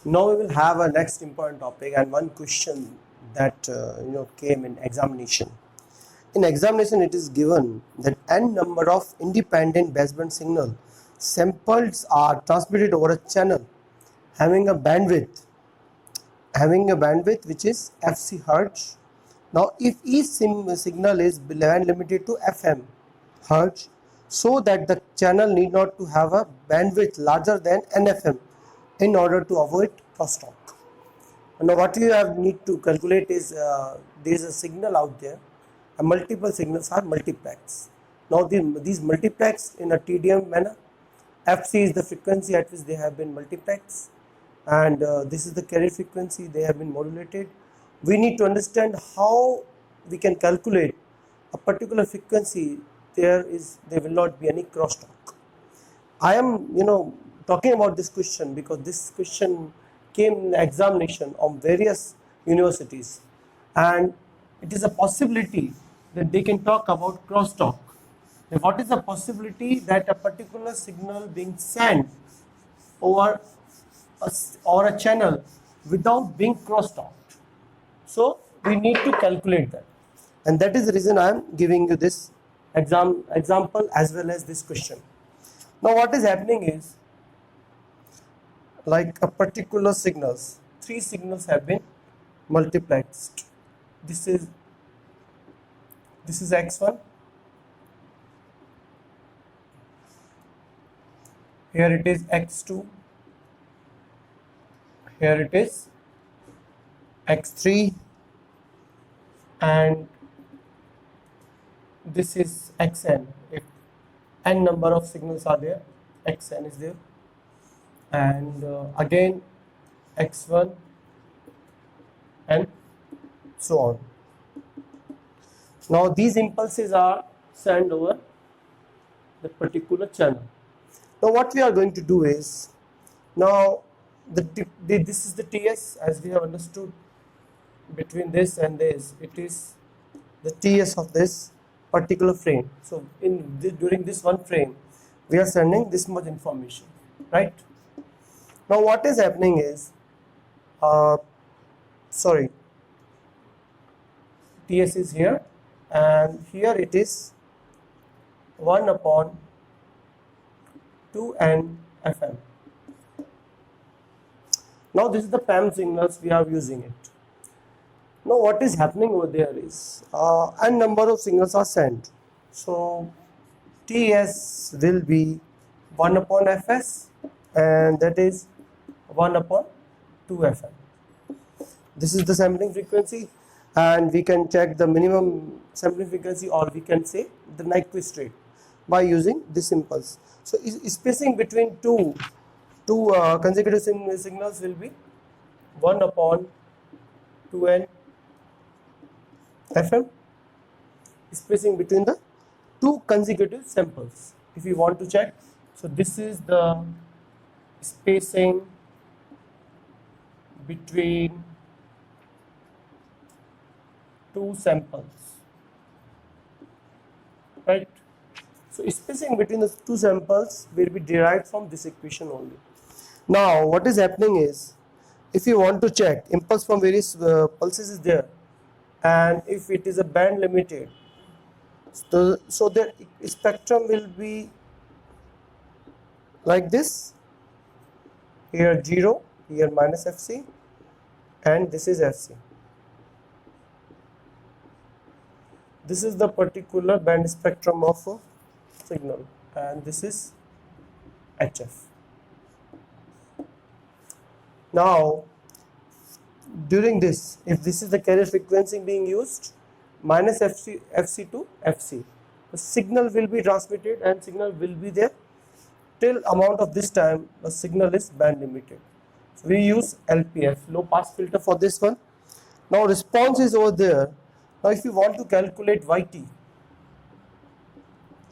Now we will have a next important topic and one question that came in examination. In examination, it is given that n number of independent baseband signal samples are transmitted over a channel having a bandwidth which is fc hertz. Now, if each signal is band limited to fm hertz, so that the channel need not to have a bandwidth larger than nfm in order to avoid crosstalk. Now, what you have need to calculate is there is a signal out there, and multiple signals are multiplex. Now, these multiplex in a TDM manner. FC is the frequency at which they have been multiplexed, and this is the carrier frequency they have been modulated. We need to understand how we can calculate a particular frequency. There will not be any crosstalk. I am talking about this question because this question came in the examination of various universities, and it is a possibility that they can talk about crosstalk. Now, what is the possibility that a particular signal being sent over or a channel without being crosstalked? So we need to calculate that, and that is the reason I am giving you this example as well as this question. Now, what is happening is, like a particular signals, three signals have been multiplexed. This is x1, here it is x2, here it is x3, and this is xn. If n number of signals are there, xn is there, and again x1 and so on. Now these impulses are sent over the particular channel. Now what we are going to do is, now this is the TS, as we have understood. Between this and this, it is the TS of this particular frame. So during this one frame, we are sending this much information, right? Now what is happening is, TS is here, and here it is 1 upon 2n fm. Now this is the PAM signals we are using it. Now what is happening over there is, n number of signals are sent. So TS will be 1 upon fs, and that is 1 upon 2 fm. This is the sampling frequency, and we can check the minimum sampling frequency, or we can say the Nyquist rate, by using this impulse. So spacing between two consecutive signals will be 1 upon 2n fm, spacing between the two consecutive samples. If you want to check, so this is the spacing between two samples, right? So spacing between the two samples will be derived from this equation only. Now what is happening is, if you want to check impulse from various pulses is there, and if it is a band limited, so the spectrum will be like this. Here 0, here minus fc, and this is fc. This is the particular band spectrum of a signal, and this is HF. Now during this, if this is the carrier frequency being used, minus fc to fc, the signal will be transmitted and signal will be there till amount of this time. The signal is band limited. So we use LPF, low pass filter, for this one. Now response is over there. Now if you want to calculate YT,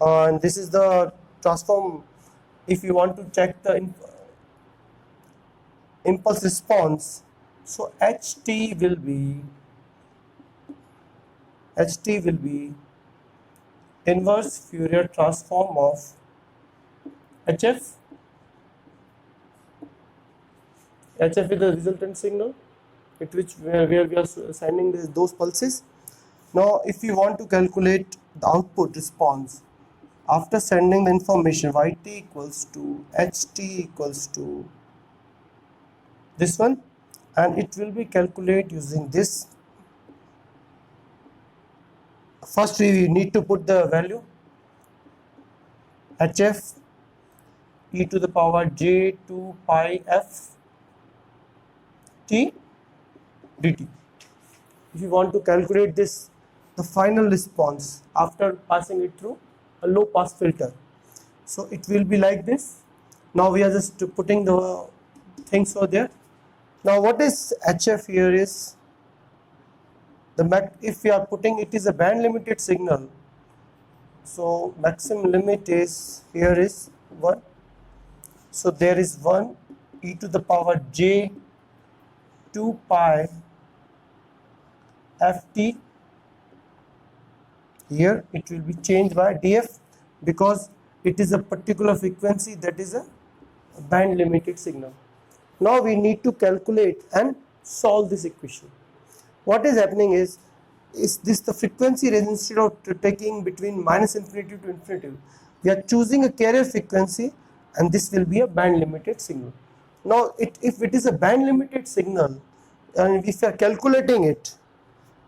and this is the transform, if you want to check the impulse response, so HT will be inverse Fourier transform of HF HF is the resultant signal at which where we are sending those pulses. Now if you want to calculate the output response after sending the information, yt equals to ht equals to this one, and it will be calculated using this. First we need to put the value hf e to the power j 2 pi f t dt. If you want to calculate this, the final response after passing it through a low pass filter, so it will be like this. Now we are just putting the things over there. Now what is HF here is if we are putting it is a band limited signal, so maximum limit is here is 1. So there is 1 e to the power j 2 pi ft. Here it will be changed by df because it is a particular frequency, that is a band limited signal. Now we need to calculate and solve this equation. What is happening is this the frequency range, instead of taking between minus infinity to infinity, we are choosing a carrier frequency, and this will be a band limited signal. Now if it is a band limited signal and if we are calculating it,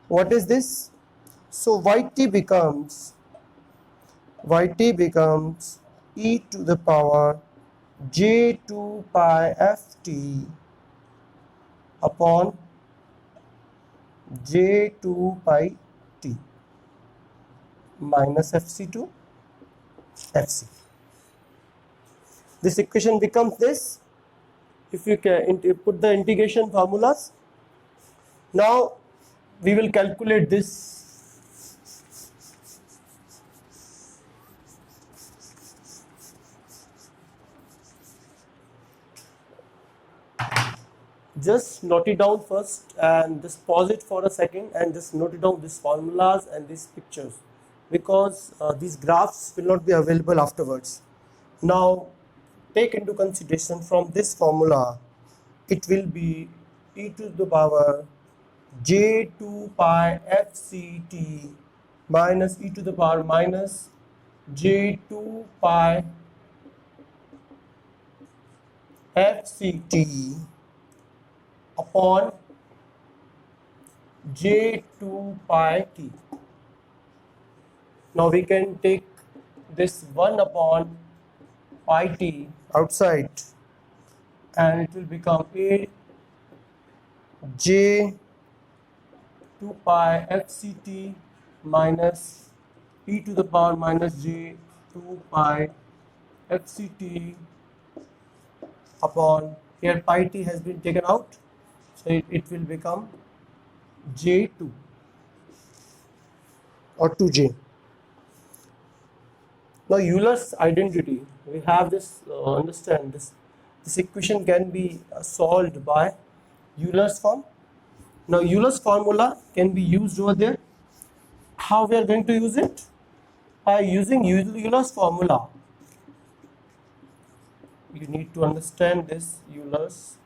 what is this? So yt becomes e to the power j 2 pi ft upon j 2 pi t minus fc to fc. This equation becomes this. If you can put the integration formulas, now we will calculate this. Just note it down first and just pause it for a second and just note it down, these formulas and these pictures, because these graphs will not be available afterwards. Now take into consideration from this formula, it will be e to the power j 2 pi fct minus e to the power minus j 2 pi fct upon j 2 pi t. Now we can take this 1 upon pi t outside, and it will become a j 2 pi fct minus e to the power minus j 2 pi fct upon, here pi t has been taken out, so it will become j2 or 2j. Now Euler's identity, we have this, understand this equation can be solved by Euler's form. Now Euler's formula can be used over there. How we are going to use it? By using Euler's formula. You need to understand this Euler's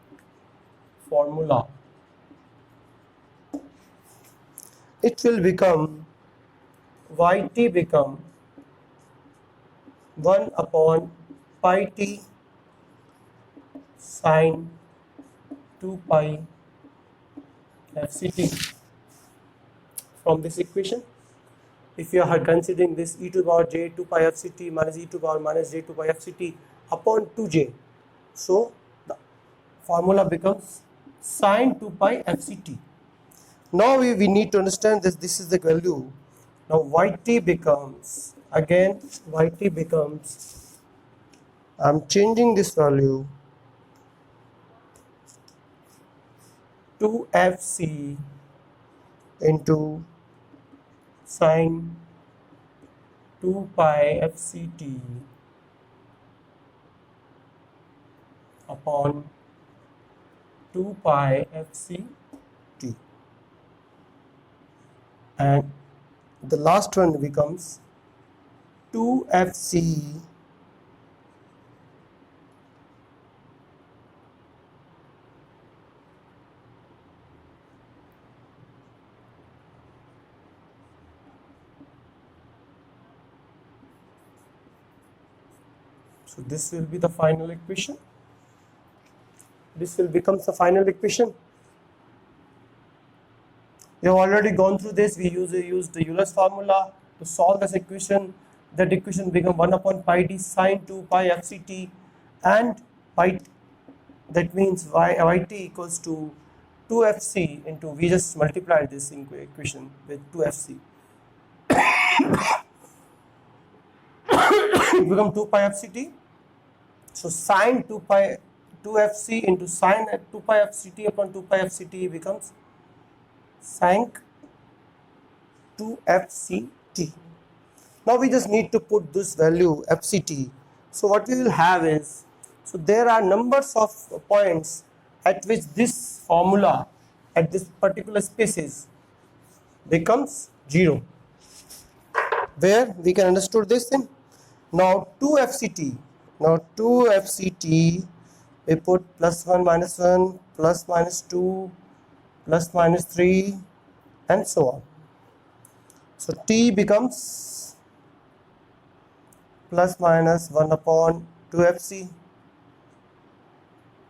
formula. It will become yt become 1 upon pi t sine 2 pi fct. From this equation, if you are considering this e to the power j 2 pi fct minus e to the power minus j 2 pi fct upon 2j, so the formula becomes sine 2 pi fct. Now we need to understand this is the value. Now yt becomes, again yt becomes, I'm changing this value to fc into sine 2 pi fct upon 2 pi fct, and the last one becomes 2fc . So this will be the final equation. This will become the final equation. We have already gone through this. We used the Euler's formula to solve this equation. That equation become 1 upon pi d sine 2 pi fct, and pi, that means yt equals to 2fc into, we just multiplied this equation with 2fc. It become 2 pi fct. So sine 2fc into sine 2 pi fct upon 2 pi fct becomes sine 2fct. Now we just need to put this value fct. So what we will have is, so there are numbers of points at which this formula at this particular spaces becomes 0, where we can understood this thing. Now 2fct, now 2fct, we put plus 1 minus 1 plus minus 2 plus minus 3 and so on. So t becomes plus minus 1 upon 2fc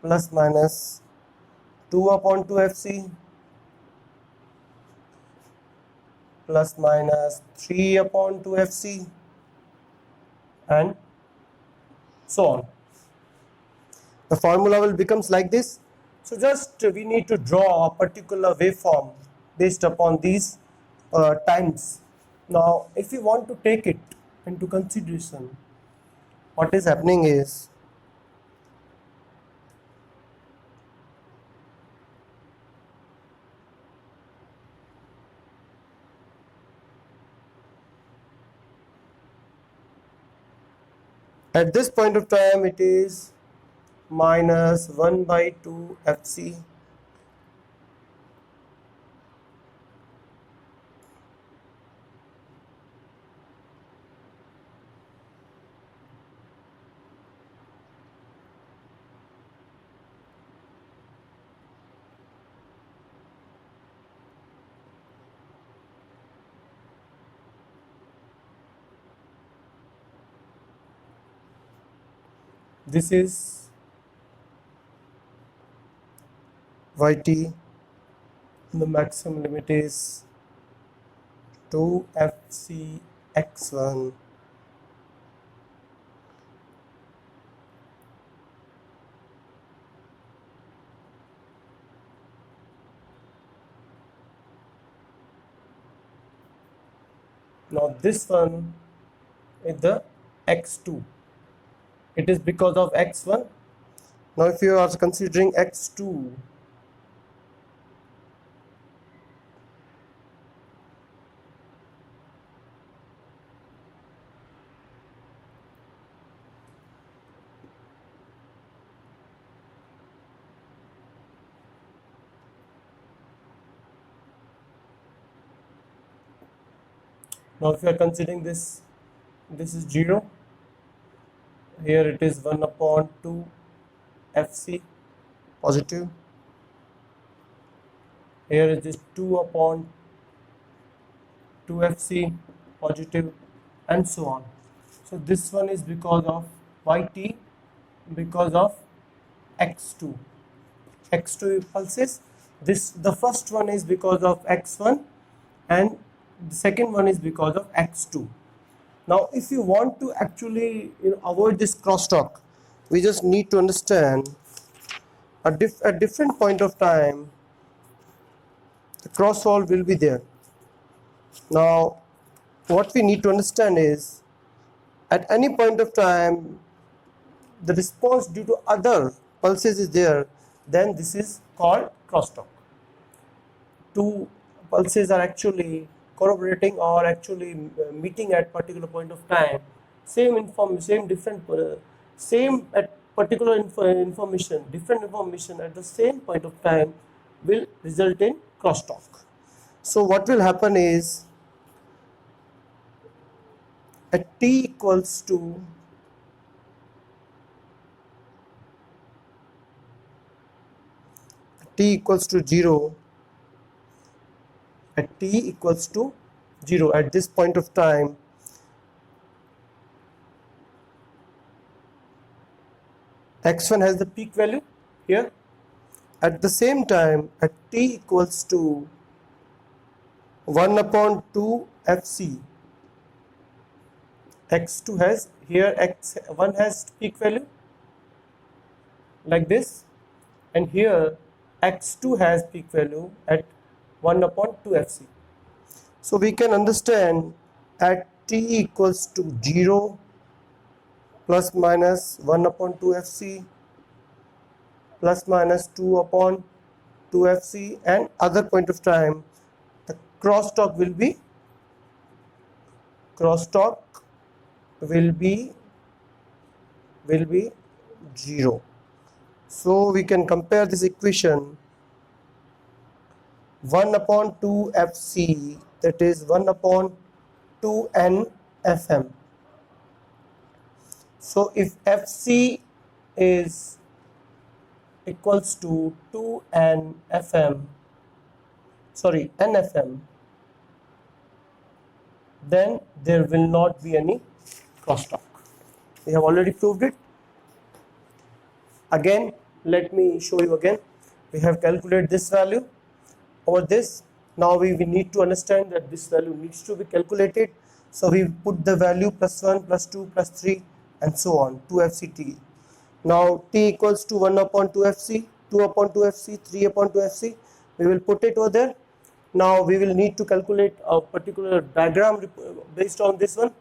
plus minus 2 upon 2fc plus minus 3 upon 2fc and so on. The formula will becomes like this. So just we need to draw a particular waveform based upon these times. Now if we want to take it into consideration, what is happening is, at this point of time it is minus 1 by 2 fc this is yt, the maximum limit is 2fc x1 now this one is the x2. It is because of x1. Now if you are considering x2, now if you are considering this, this is 0, here it is 1 upon 2 fc positive, here it is 2 upon 2 fc positive and so on. So this one is because of yt, because of x2 pulses. This, the first one is because of x1 and the second one is because of x2. Now if you want to actually avoid this crosstalk, we just need to understand at different point of time the crosswalk will be there. Now what we need to understand is, at any point of time the response due to other pulses is there, then this is called crosstalk. Two pulses are actually corroborating or actually meeting at particular point of time, same at particular information, different information at the same point of time will result in crosstalk. So what will happen is, at t equals to 0, at t equals to 0, at this point of time x1 has the peak value here. At the same time, at t equals to 1 upon 2 fc, x2 has, here x1 has peak value like this, and here x2 has peak value at 1 upon 2 fc. So we can understand at t equals to 0 plus minus 1 upon 2 fc plus minus 2 upon 2 fc, and other point of time the crosstalk will be 0. So we can compare this equation 1 upon 2 fc, that is 1 upon 2n fm. So if fc is equals to 2n fm, sorry, nfm, then there will not be any crosstalk. We have already proved it. Again, let me show you again. We have calculated this value over this. Now we need to understand that this value needs to be calculated. So we put the value plus 1, plus 2, plus 3, and so on, 2 fct. Now t equals to 1 upon 2 fc, 2 upon 2 fc, 3 upon 2 fc. We will put it over there. Now we will need to calculate a particular diagram based on this one.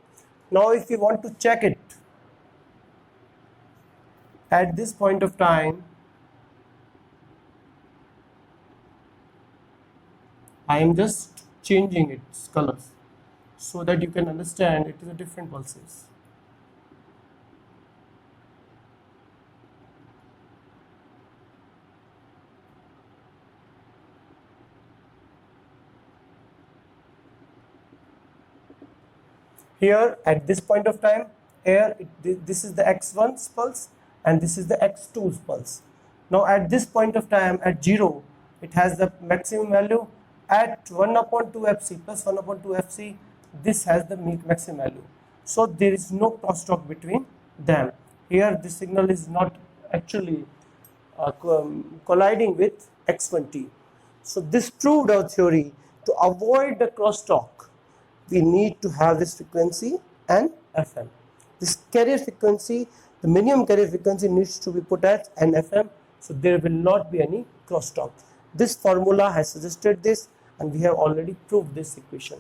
Now if we want to check it at this point of time, I am just changing its colors so that you can understand it is a different pulses. Here at this point of time, here this is the x1's pulse and this is the x2's pulse. Now at this point of time at 0, it has the maximum value. At 1 upon 2 fc plus 1 upon 2 fc, this has the maximum value. So there is no crosstalk between them. Here the signal is not actually colliding with x1t. So this proved our theory. To avoid the crosstalk, we need to have this frequency and FM. This carrier frequency, the minimum carrier frequency needs to be put at an FM, so there will not be any crosstalk. This formula has suggested this, and we have already proved this equation.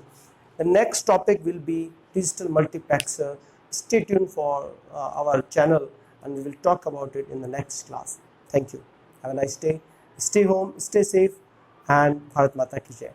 The next topic will be digital multiplexer. Stay tuned for our channel, and we will talk about it in the next class. Thank you. Have a nice day. Stay home, stay safe, and Bharat Mata Ki Jai.